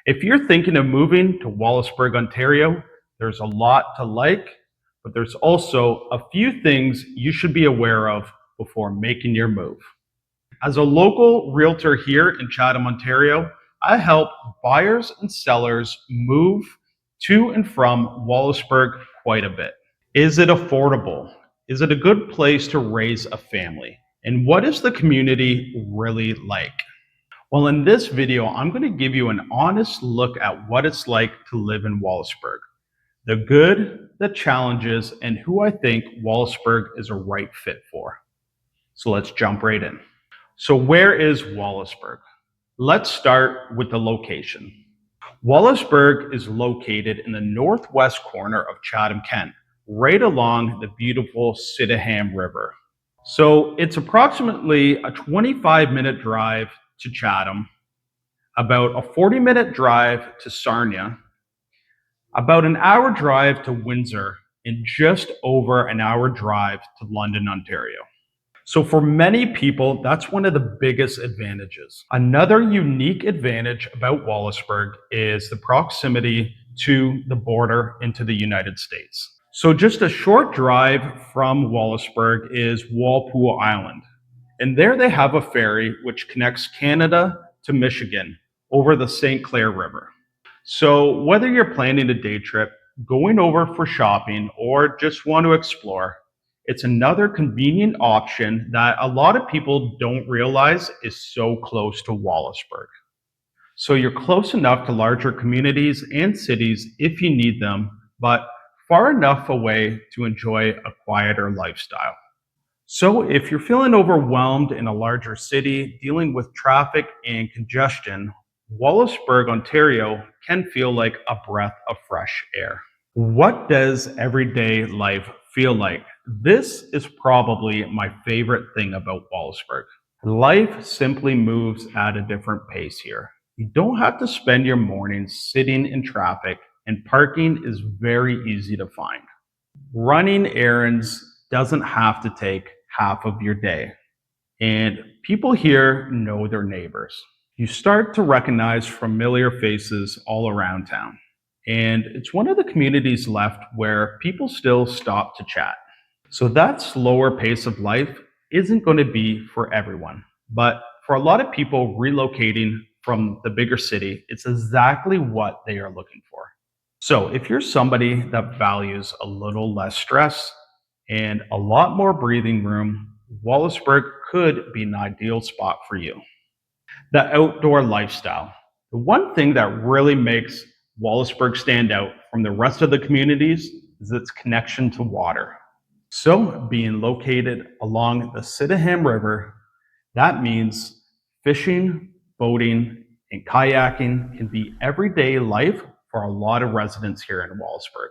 If you're thinking of moving to Wallaceburg, Ontario, there's a lot to like, but there's also a few things you should be aware of before making your move. As a local realtor here in Chatham, Ontario, I help buyers and sellers move to and from Wallaceburg quite a bit. Is it affordable? Is it a good place to raise a family? And what is the community really like? Well, in this video, I'm going to give you an honest look at what it's like to live in Wallaceburg, the good, the challenges, and who I think Wallaceburg is a right fit for. So let's jump right in. So where is Wallaceburg? Let's start with the location. Wallaceburg is located in the northwest corner of Chatham-Kent, right along the beautiful Chatham River. So it's approximately a 25-minute drive to Chatham, about a 40-minute drive to Sarnia, about an hour drive to Windsor, and just over an hour drive to London, Ontario. So for many people, that's one of the biggest advantages. Another unique advantage about Wallaceburg is the proximity to the border into the United States. So just a short drive from Wallaceburg is Walpole Island. And there they have a ferry which connects Canada to Michigan over the St. Clair River. So whether you're planning a day trip, going over for shopping, or just want to explore, it's another convenient option that a lot of people don't realize is so close to Wallaceburg. So you're close enough to larger communities and cities if you need them, but far enough away to enjoy a quieter lifestyle. So if you're feeling overwhelmed in a larger city, dealing with traffic and congestion, Wallaceburg, Ontario can feel like a breath of fresh air. What does everyday life feel like? This is probably my favorite thing about Wallaceburg. Life simply moves at a different pace here. You don't have to spend your mornings sitting in traffic, and parking is very easy to find. Running errands doesn't have to take half of your day, and people here know their neighbors. You start to recognize familiar faces all around town. And it's one of the communities left where people still stop to chat. So that slower pace of life isn't going to be for everyone. But for a lot of people relocating from the bigger city, it's exactly what they are looking for. So if you're somebody that values a little less stress and a lot more breathing room, Wallaceburg could be an ideal spot for you. The outdoor lifestyle. The one thing that really makes Wallaceburg stand out from the rest of the communities is its connection to water. So, being located along the Chatham River, that means fishing, boating, and kayaking can be everyday life for a lot of residents here in Wallaceburg.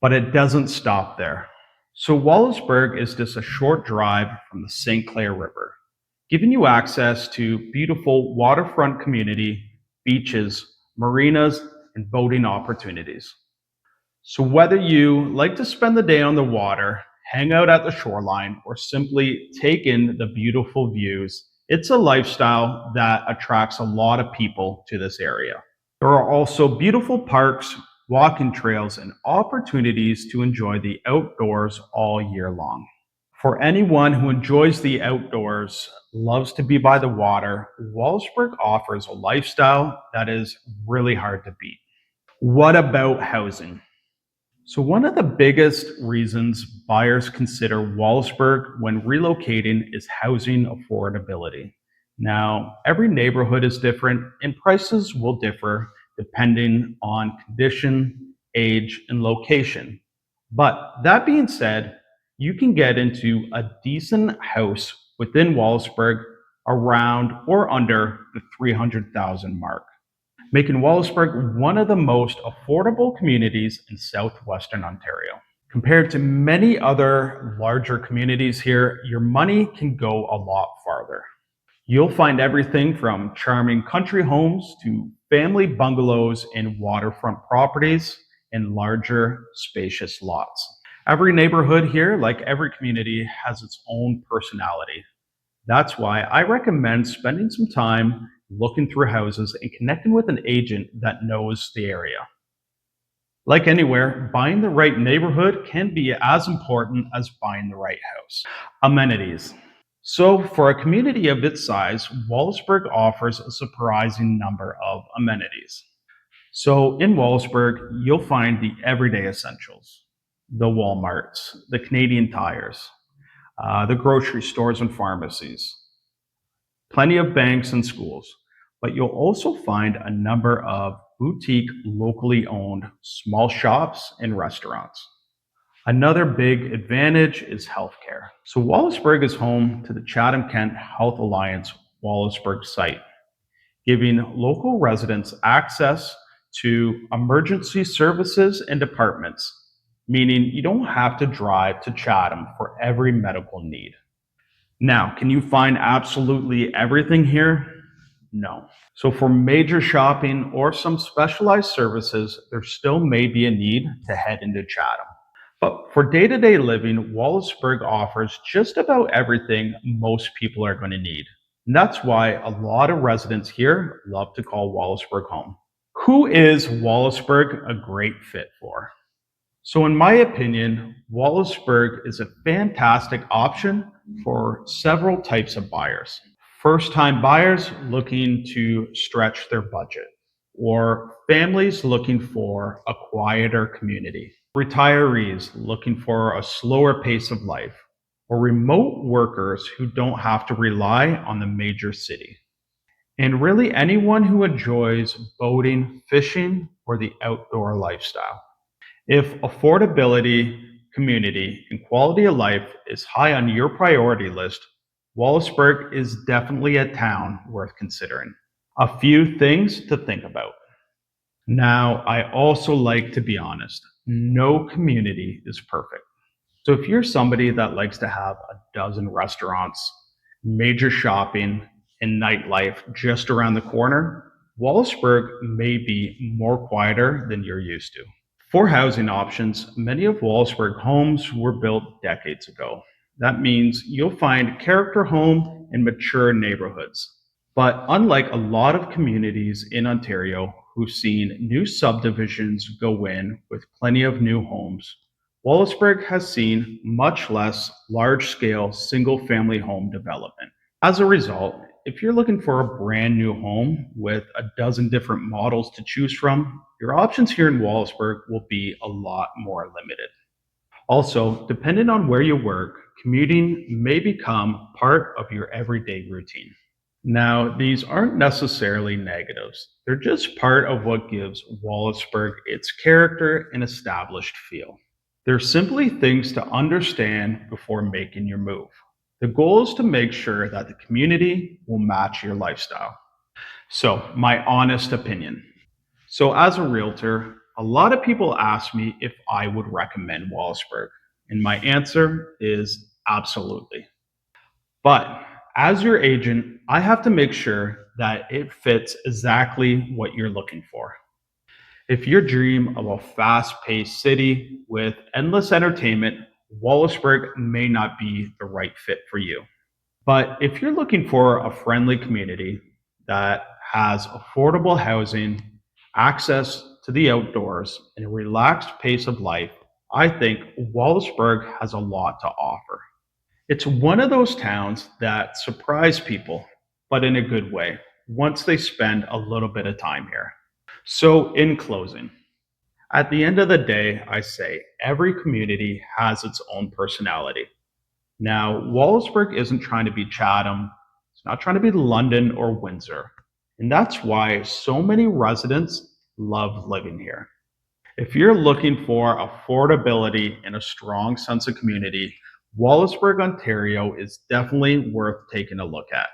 But it doesn't stop there. So, Wallaceburg is just a short drive from the St. Clair River, giving you access to beautiful waterfront community, beaches, marinas, and boating opportunities. So whether you like to spend the day on the water, hang out at the shoreline, or simply take in the beautiful views, it's a lifestyle that attracts a lot of people to this area. There are also beautiful parks, walking trails, and opportunities to enjoy the outdoors all year long. For anyone who enjoys the outdoors, loves to be by the water, Wallaceburg offers a lifestyle that is really hard to beat. What about housing? So one of the biggest reasons buyers consider Wallaceburg when relocating is housing affordability. Now, every neighborhood is different and prices will differ depending on condition, age, and location. But that being said, you can get into a decent house within Wallaceburg around or under the 300,000 mark, making Wallaceburg one of the most affordable communities in Southwestern Ontario. Compared to many other larger communities here, your money can go a lot farther. You'll find everything from charming country homes to family bungalows and waterfront properties and larger, spacious lots. Every neighborhood here, like every community, has its own personality. That's why I recommend spending some time looking through houses, and connecting with an agent that knows the area. Like anywhere, buying the right neighborhood can be as important as buying the right house. Amenities. So, for a community of its size, Wallaceburg offers a surprising number of amenities. So, in Wallaceburg, you'll find the everyday essentials, the Walmarts, the Canadian Tires, the grocery stores and pharmacies, plenty of banks and schools, but you'll also find a number of boutique, locally owned small shops and restaurants. Another big advantage is healthcare. So, Wallaceburg is home to the Chatham-Kent Health Alliance Wallaceburg site, giving local residents access to emergency services and departments, meaning you don't have to drive to Chatham for every medical need. Now, can you find absolutely everything here? No. So, for major shopping or some specialized services, there still may be a need to head into Chatham. But for day to day living, Wallaceburg offers just about everything most people are going to need. And that's why a lot of residents here love to call Wallaceburg home. Who is Wallaceburg a great fit for? So, in my opinion, Wallaceburg is a fantastic option for several types of buyers. First time buyers looking to stretch their budget, or families looking for a quieter community, retirees looking for a slower pace of life, or remote workers who don't have to rely on the major city. And really anyone who enjoys boating, fishing, or the outdoor lifestyle. If affordability, community, and quality of life is high on your priority list, Wallaceburg is definitely a town worth considering. A few things to think about. Now, I also like to be honest, no community is perfect. So if you're somebody that likes to have a dozen restaurants, major shopping, and nightlife just around the corner, Wallaceburg may be more quieter than you're used to. For housing options, many of Wallaceburg homes were built decades ago. That means you'll find character home and mature neighborhoods. But unlike a lot of communities in Ontario who've seen new subdivisions go in with plenty of new homes, Wallaceburg has seen much less large scale single family home development. As a result, if you're looking for a brand new home with a dozen different models to choose from, your options here in Wallaceburg will be a lot more limited. Also, depending on where you work, commuting may become part of your everyday routine. Now, these aren't necessarily negatives. They're just part of what gives Wallaceburg its character and established feel. They're simply things to understand before making your move. The goal is to make sure that the community will match your lifestyle. So, my honest opinion. So, as a realtor, a lot of people ask me if I would recommend Wallaceburg. And my answer is absolutely. But as your agent, I have to make sure that it fits exactly what you're looking for. If your dream of a fast paced city with endless entertainment, Wallaceburg may not be the right fit for you. But if you're looking for a friendly community that has affordable housing, access to the outdoors, and a relaxed pace of life, I think Wallaceburg has a lot to offer. It's one of those towns that surprise people, but in a good way, once they spend a little bit of time here. So, in closing, at the end of the day, I say every community has its own personality. Now, Wallaceburg isn't trying to be Chatham, it's not trying to be London or Windsor. And that's why so many residents love living here. If you're looking for affordability and a strong sense of community, Wallaceburg, Ontario is definitely worth taking a look at.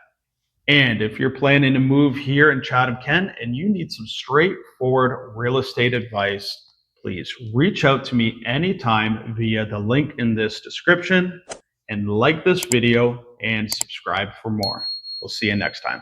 And if you're planning to move here in Chatham-Kent and you need some straightforward real estate advice, please reach out to me anytime via the link in this description and like this video and subscribe for more. We'll see you next time.